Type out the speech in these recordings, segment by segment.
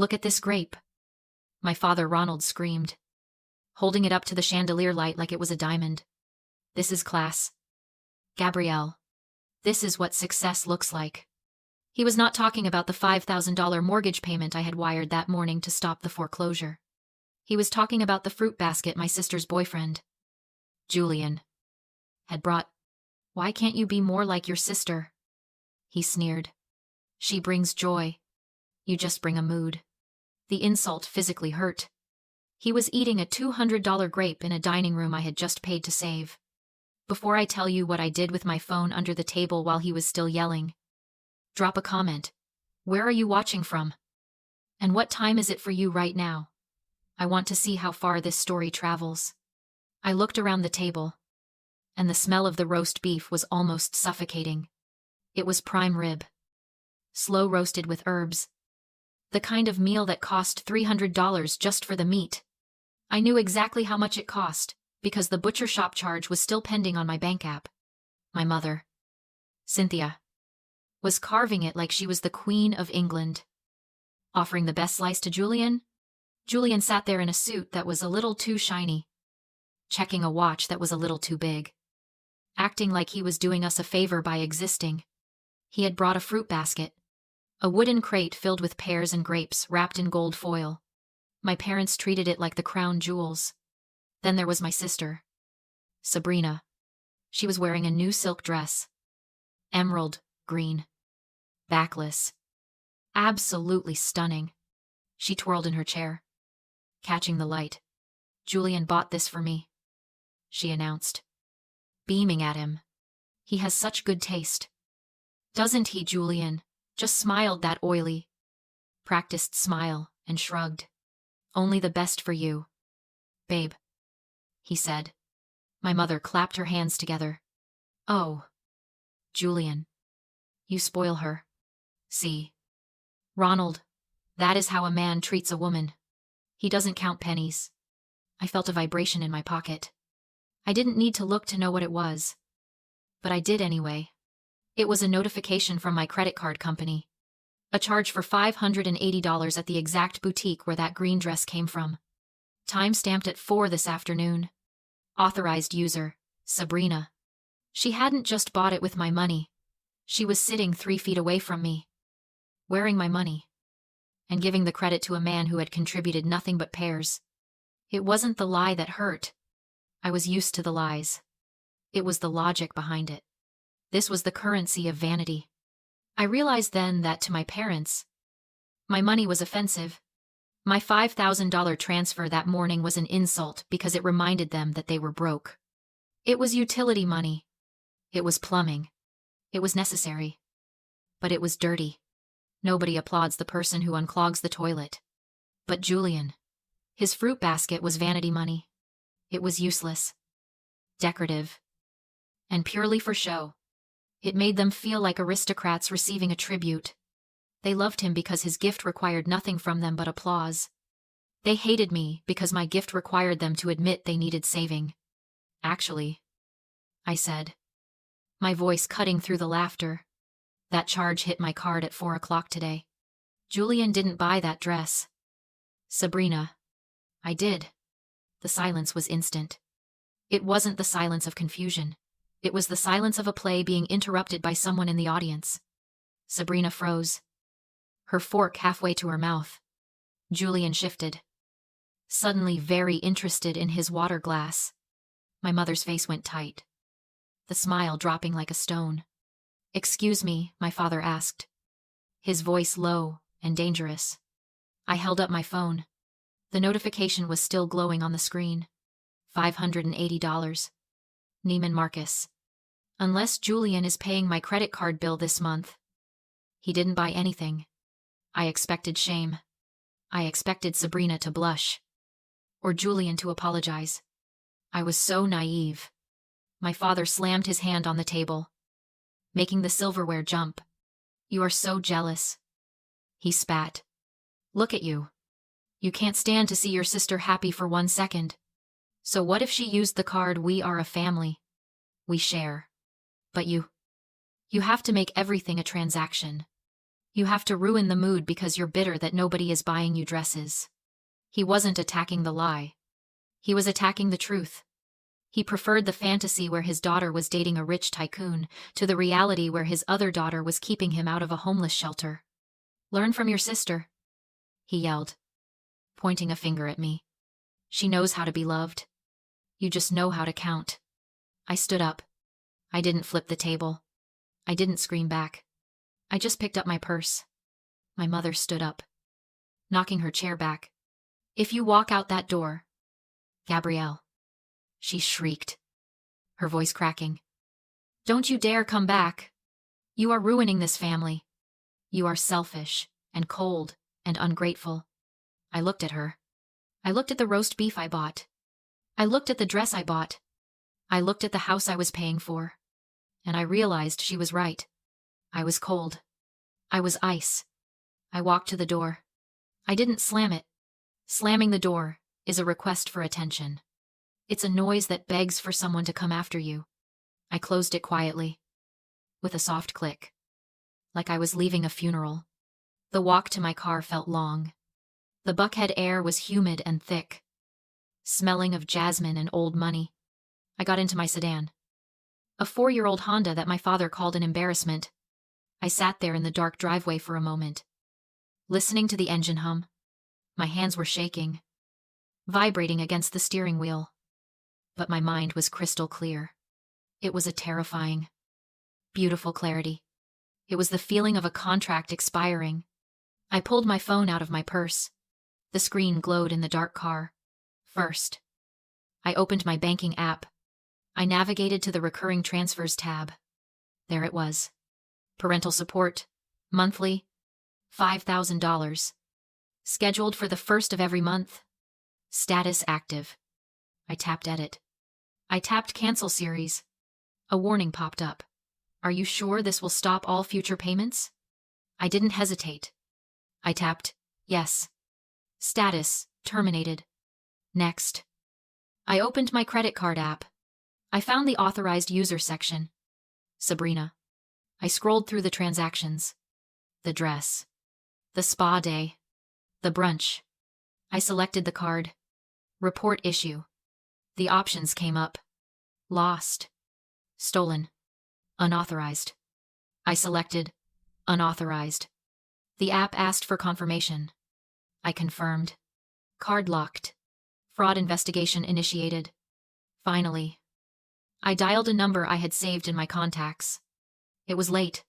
Look at this grape. My father Ronald screamed, holding it up to the chandelier light like it was a diamond. This is class. Gabrielle. This is what success looks like. He was not talking about the $5,000 mortgage payment I had wired that morning to stop the foreclosure. He was talking about the fruit basket my sister's boyfriend, Julian, had brought. Why can't you be more like your sister? He sneered. She brings joy. You just bring a mood. The insult physically hurt. He was eating a $200 grape in a dining room I had just paid to save. Before I tell you what I did with my phone under the table while he was still yelling, drop a comment. Where are you watching from? And what time is it for you right now? I want to see how far this story travels. I looked around the table, and the smell of the roast beef was almost suffocating. It was prime rib, slow roasted with herbs. The kind of meal that cost $300 just for the meat. I knew exactly how much it cost, because the butcher shop charge was still pending on my bank app. My mother, Cynthia, was carving it like she was the Queen of England. Offering the best slice to Julian? Julian sat there in a suit that was a little too shiny, checking a watch that was a little too big, acting like he was doing us a favor by existing. He had brought a fruit basket, a wooden crate filled with pears and grapes wrapped in gold foil. My parents treated it like the crown jewels. Then there was my sister, Sabrina. She was wearing a new silk dress, emerald green, backless, absolutely stunning. She twirled in her chair, catching the light. Julian bought this for me, she announced, beaming at him. He has such good taste. Doesn't he, Julian? Just smiled that oily, practiced smile and shrugged. Only the best for you, babe, he said. My mother clapped her hands together. Oh, Julian, you spoil her. See, Ronald, that is how a man treats a woman. He doesn't count pennies. I felt a vibration in my pocket. I didn't need to look to know what it was, but I did anyway. It was a notification from my credit card company. A charge for $580 at the exact boutique where that green dress came from. Time stamped at 4 this afternoon. Authorized user, Sabrina. She hadn't just bought it with my money. She was sitting 3 feet away from me, wearing my money, and giving the credit to a man who had contributed nothing but pears. It wasn't the lie that hurt. I was used to the lies. It was the logic behind it. This was the currency of vanity. I realized then that to my parents, my money was offensive. My $5,000 transfer that morning was an insult because it reminded them that they were broke. It was utility money. It was plumbing. It was necessary. But it was dirty. Nobody applauds the person who unclogs the toilet. But Julian, his fruit basket was vanity money. It was useless, decorative, and purely for show. It made them feel like aristocrats receiving a tribute. They loved him because his gift required nothing from them but applause. They hated me because my gift required them to admit they needed saving. Actually, I said, my voice cutting through the laughter, that charge hit my card at 4 o'clock today. Julian didn't buy that dress. Sabrina, I did. The silence was instant. It wasn't the silence of confusion. It was the silence of a play being interrupted by someone in the audience. Sabrina froze, her fork halfway to her mouth. Julian shifted, suddenly very interested in his water glass. My mother's face went tight, the smile dropping like a stone. Excuse me, my father asked, his voice low and dangerous. I held up my phone. The notification was still glowing on the screen. $580. Neiman Marcus. Unless Julian is paying my credit card bill this month. He didn't buy anything. I expected shame. I expected Sabrina to blush. Or Julian to apologize. I was so naive. My father slammed his hand on the table, making the silverware jump. You are so jealous. He spat. Look at you. You can't stand to see your sister happy for 1 second. So what if she used the card "We are a family. We share"? But you have to make everything a transaction. You have to ruin the mood because you're bitter that nobody is buying you dresses. He wasn't attacking the lie. He was attacking the truth. He preferred the fantasy where his daughter was dating a rich tycoon to the reality where his other daughter was keeping him out of a homeless shelter. Learn from your sister, he yelled, pointing a finger at me. She knows how to be loved. You just know how to count. I stood up. I didn't flip the table. I didn't scream back. I just picked up my purse. My mother stood up, knocking her chair back. If you walk out that door, Gabrielle, she shrieked, her voice cracking. Don't you dare come back. You are ruining this family. You are selfish and cold and ungrateful. I looked at her. I looked at the roast beef I bought. I looked at the dress I bought. I looked at the house I was paying for. And I realized she was right. I was cold. I was ice. I walked to the door. I didn't slam it. Slamming the door is a request for attention. It's a noise that begs for someone to come after you. I closed it quietly, with a soft click, like I was leaving a funeral. The walk to my car felt long. The Buckhead air was humid and thick, smelling of jasmine and old money. I got into my sedan, a 4-year-old Honda that my father called an embarrassment. I sat there in the dark driveway for a moment, listening to the engine hum. My hands were shaking, vibrating against the steering wheel. But my mind was crystal clear. It was a terrifying, beautiful clarity. It was the feeling of a contract expiring. I pulled my phone out of my purse. The screen glowed in the dark car. First, I opened my banking app. I navigated to the recurring transfers tab. There it was. Parental support, monthly, $5,000. Scheduled for the 1st of every month. Status active. I tapped edit. I tapped cancel series. A warning popped up. Are you sure this will stop all future payments? I didn't hesitate. I tapped yes. Status terminated. Next. I opened my credit card app. I found the authorized user section. Sabrina. I scrolled through the transactions. The dress. The spa day. The brunch. I selected the card. Report issue. The options came up. Lost. Stolen. Unauthorized. I selected unauthorized. The app asked for confirmation. I confirmed. Card locked. Fraud investigation initiated. Finally. I dialed a number I had saved in my contacts. It was late.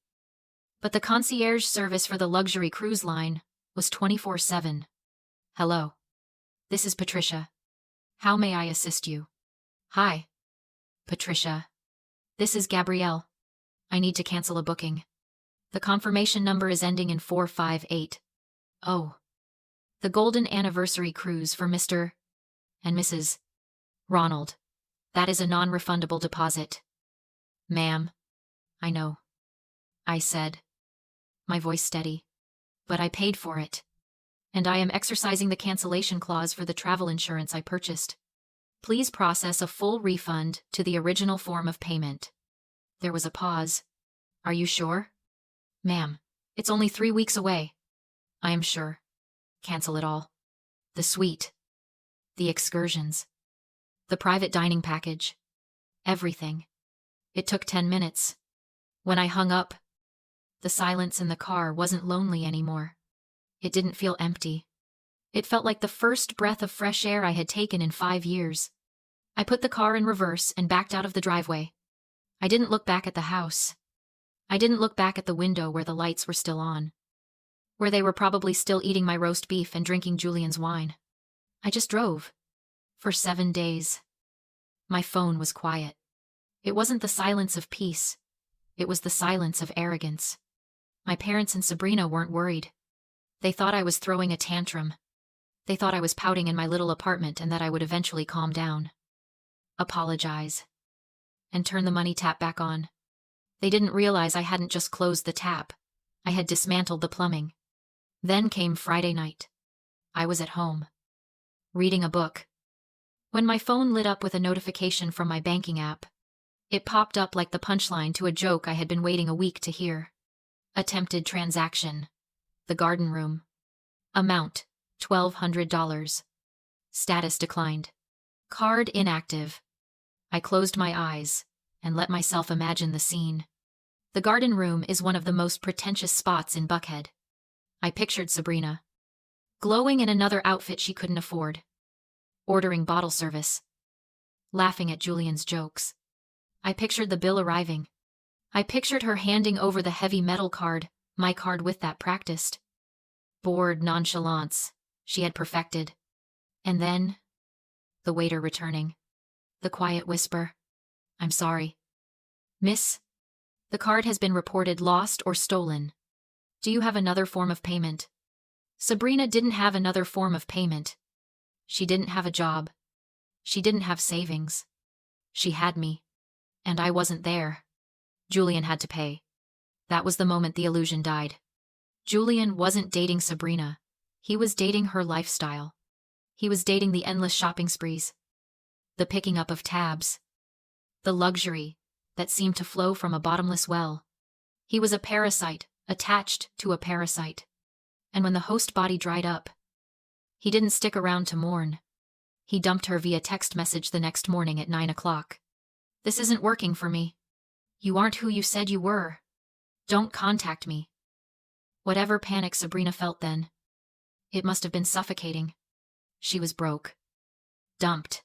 But the concierge service for the luxury cruise line was 24/7. Hello. This is Patricia. How may I assist you? Hi. Patricia. This is Gabrielle. I need to cancel a booking. The confirmation number is ending in 458. Oh. The golden anniversary cruise for Mr. and Mrs. Ronald. That is a non-refundable deposit. Ma'am. I know. I said, my voice steady. But I paid for it. And I am exercising the cancellation clause for the travel insurance I purchased. Please process a full refund to the original form of payment. There was a pause. Are you sure? Ma'am, it's only 3 weeks away. I am sure. Cancel it all. The suite. The excursions. The private dining package. Everything. It took 10 minutes. When I hung up, the silence in the car wasn't lonely anymore. It didn't feel empty. It felt like the first breath of fresh air I had taken in 5 years. I put the car in reverse and backed out of the driveway. I didn't look back at the house. I didn't look back at the window where the lights were still on, where they were probably still eating my roast beef and drinking Julian's wine. I just drove. For 7 days. My phone was quiet. It wasn't the silence of peace. It was the silence of arrogance. My parents and Sabrina weren't worried. They thought I was throwing a tantrum. They thought I was pouting in my little apartment and that I would eventually calm down, apologize, and turn the money tap back on. They didn't realize I hadn't just closed the tap. I had dismantled the plumbing. Then came Friday night. I was at home, reading a book, when my phone lit up with a notification from my banking app. It popped up like the punchline to a joke I had been waiting a week to hear. Attempted transaction. The garden room. Amount, $1,200. Status declined. Card inactive. I closed my eyes and let myself imagine the scene. The garden room is one of the most pretentious spots in Buckhead. I pictured Sabrina, glowing in another outfit she couldn't afford, ordering bottle service, laughing at Julian's jokes. I pictured the bill arriving. I pictured her handing over the heavy metal card, my card with that practiced, bored nonchalance she had perfected. And then, the waiter returning. The quiet whisper, "I'm sorry, miss. The card has been reported lost or stolen. Do you have another form of payment?" Sabrina didn't have another form of payment. She didn't have a job. She didn't have savings. She had me. And I wasn't there. Julian had to pay. That was the moment the illusion died. Julian wasn't dating Sabrina. He was dating her lifestyle. He was dating the endless shopping sprees, the picking up of tabs, the luxury that seemed to flow from a bottomless well. He was a parasite, attached to a parasite. And when the host body dried up, he didn't stick around to mourn. He dumped her via text message the next morning at 9 o'clock. "This isn't working for me. You aren't who you said you were. Don't contact me." Whatever panic Sabrina felt then, it must have been suffocating. She was broke, dumped,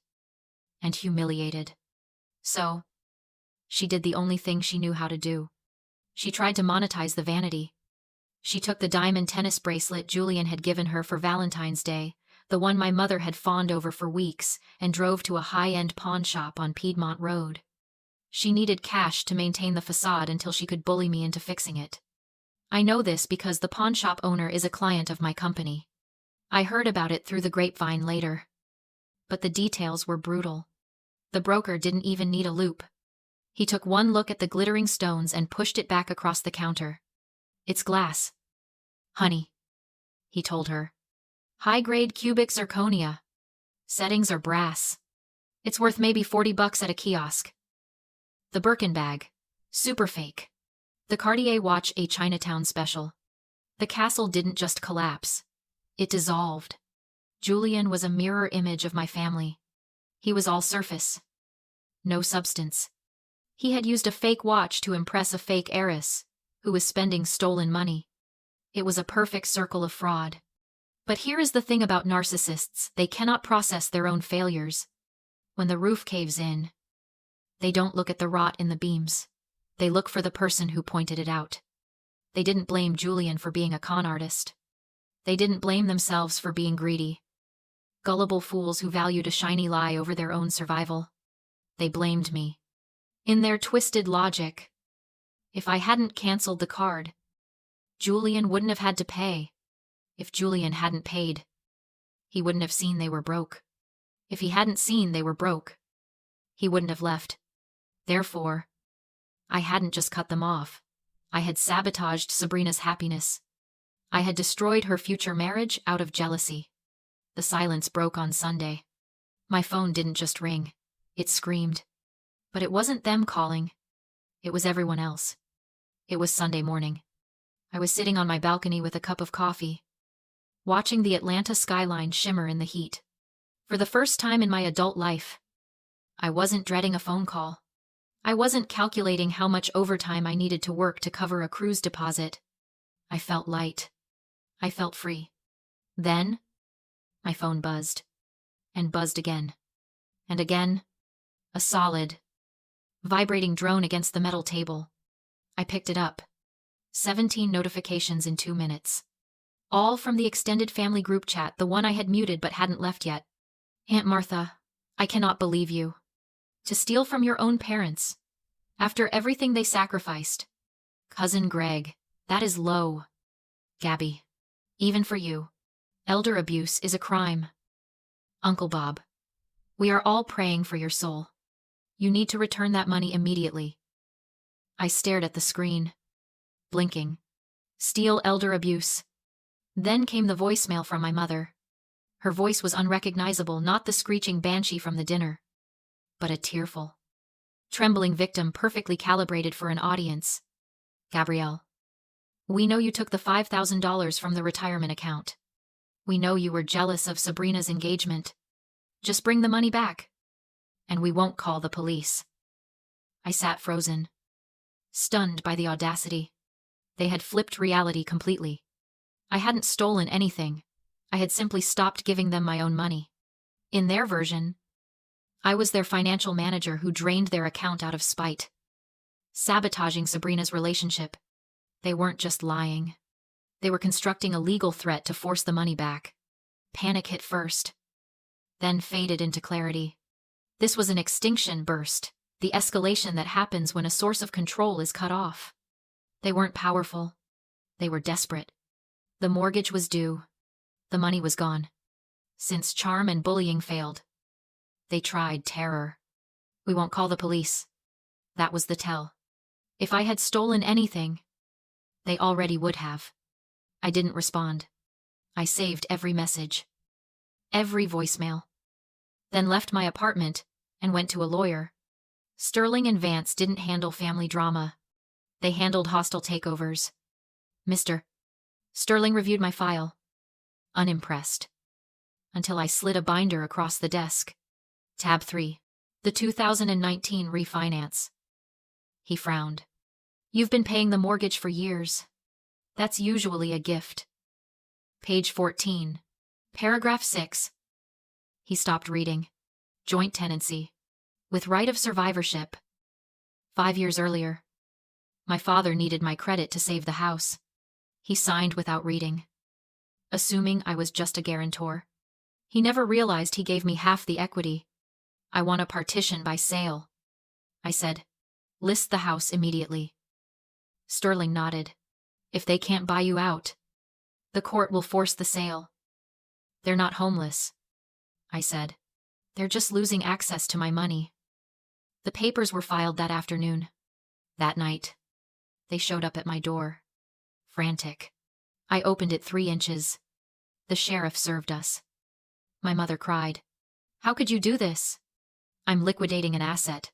and humiliated. So, she did the only thing she knew how to do. She tried to monetize the vanity. She took the diamond tennis bracelet Julian had given her for Valentine's Day, the one my mother had fawned over for weeks, and drove to a high-end pawn shop on Piedmont Road. She needed cash to maintain the facade until she could bully me into fixing it. I know this because the pawn shop owner is a client of my company. I heard about it through the grapevine later. But the details were brutal. The broker didn't even need a loupe. He took one look at the glittering stones and pushed it back across the counter. "It's glass, honey," he told her. "High-grade cubic zirconia. Settings are brass. It's worth maybe $40 at a kiosk." The Birkin bag. Super fake. The Cartier watch, a Chinatown special. The castle didn't just collapse. It dissolved. Julian was a mirror image of my family. He was all surface. No substance. He had used a fake watch to impress a fake heiress, who was spending stolen money. It was a perfect circle of fraud. But here is the thing about narcissists: they cannot process their own failures. When the roof caves in, they don't look at the rot in the beams. They look for the person who pointed it out. They didn't blame Julian for being a con artist. They didn't blame themselves for being greedy. Gullible fools who valued a shiny lie over their own survival. They blamed me. In their twisted logic, if I hadn't canceled the card, Julian wouldn't have had to pay. If Julian hadn't paid, he wouldn't have seen they were broke. If he hadn't seen they were broke, he wouldn't have left. Therefore, I hadn't just cut them off. I had sabotaged Sabrina's happiness. I had destroyed her future marriage out of jealousy. The silence broke on Sunday. My phone didn't just ring. It screamed. But it wasn't them calling. It was everyone else. It was Sunday morning. I was sitting on my balcony with a cup of coffee, watching the Atlanta skyline shimmer in the heat. For the first time in my adult life, I wasn't dreading a phone call. I wasn't calculating how much overtime I needed to work to cover a cruise deposit. I felt light. I felt free. Then, my phone buzzed. And buzzed again. And again. A solid, vibrating drone against the metal table. I picked it up. 17 notifications in 2 minutes. All from the extended family group chat, the one I had muted but hadn't left yet. "Aunt Martha, I cannot believe you. To steal from your own parents, after everything they sacrificed. Cousin Greg, that is low. Gabby, even for you, elder abuse is a crime. Uncle Bob, we are all praying for your soul. You need to return that money immediately." I stared at the screen, blinking. Steal elder abuse. Then came the voicemail from my mother. Her voice was unrecognizable, not the screeching banshee from the dinner, but a tearful, trembling victim perfectly calibrated for an audience. "Gabrielle, We know you took the $5,000 from the retirement account. We know you were jealous of Sabrina's engagement. Just bring the money back, and we won't call the police." I sat frozen, stunned by the audacity. They had flipped reality completely. I hadn't stolen anything. I had simply stopped giving them my own money. In their version, I was their financial manager who drained their account out of spite, sabotaging Sabrina's relationship. They weren't just lying. They were constructing a legal threat to force the money back. Panic hit first, then faded into clarity. This was an extinction burst, the escalation that happens when a source of control is cut off. They weren't powerful. They were desperate. The mortgage was due. The money was gone. Since charm and bullying failed, they tried terror. "We won't call the police." That was the tell. If I had stolen anything, they already would have. I didn't respond. I saved every message, every voicemail, then left my apartment and went to a lawyer. Sterling and Vance didn't handle family drama. They handled hostile takeovers. Mr. Sterling reviewed my file, unimpressed, until I slid a binder across the desk. Tab 3. The 2019 refinance. He frowned. "You've been paying the mortgage for years. That's usually a gift." Page 14. Paragraph 6. He stopped reading. Joint tenancy. With right of survivorship. 5 years earlier. My father needed my credit to save the house. He signed without reading, assuming I was just a guarantor. He never realized he gave me half the equity. "I want a partition by sale," I said. "List the house immediately." Sterling nodded. "If they can't buy you out, the court will force the sale." "They're not homeless," I said. "They're just losing access to my money." The papers were filed that afternoon. That night, they showed up at my door, frantic. I opened it 3 inches. The sheriff served us. My mother cried. "How could you do this?" "I'm liquidating an asset,"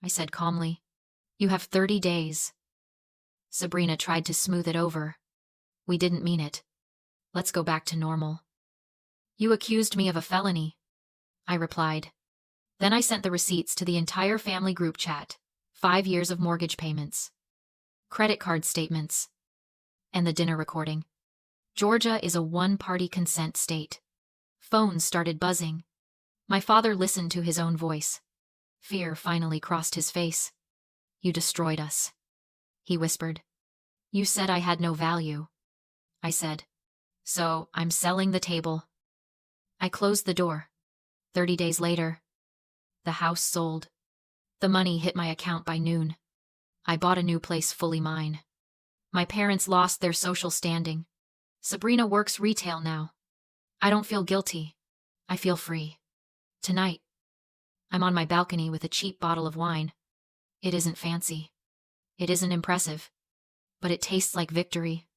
I said calmly. "You have 30 days. Sabrina tried to smooth it over. "We didn't mean it. Let's go back to normal." "You accused me of a felony," I replied. Then I sent the receipts to the entire family group chat. 5 years of mortgage payments, credit card statements, and the dinner recording. Georgia is a one-party consent state. Phones started buzzing. My father listened to his own voice. Fear finally crossed his face. "You destroyed us," he whispered. "You said I had no value." I said, "So I'm selling the table." I closed the door. 30 days later, the house sold. The money hit my account by noon. I bought a new place fully mine. My parents lost their social standing. Sabrina works retail now. I don't feel guilty. I feel free. Tonight, I'm on my balcony with a cheap bottle of wine. It isn't fancy. It isn't impressive. But it tastes like victory.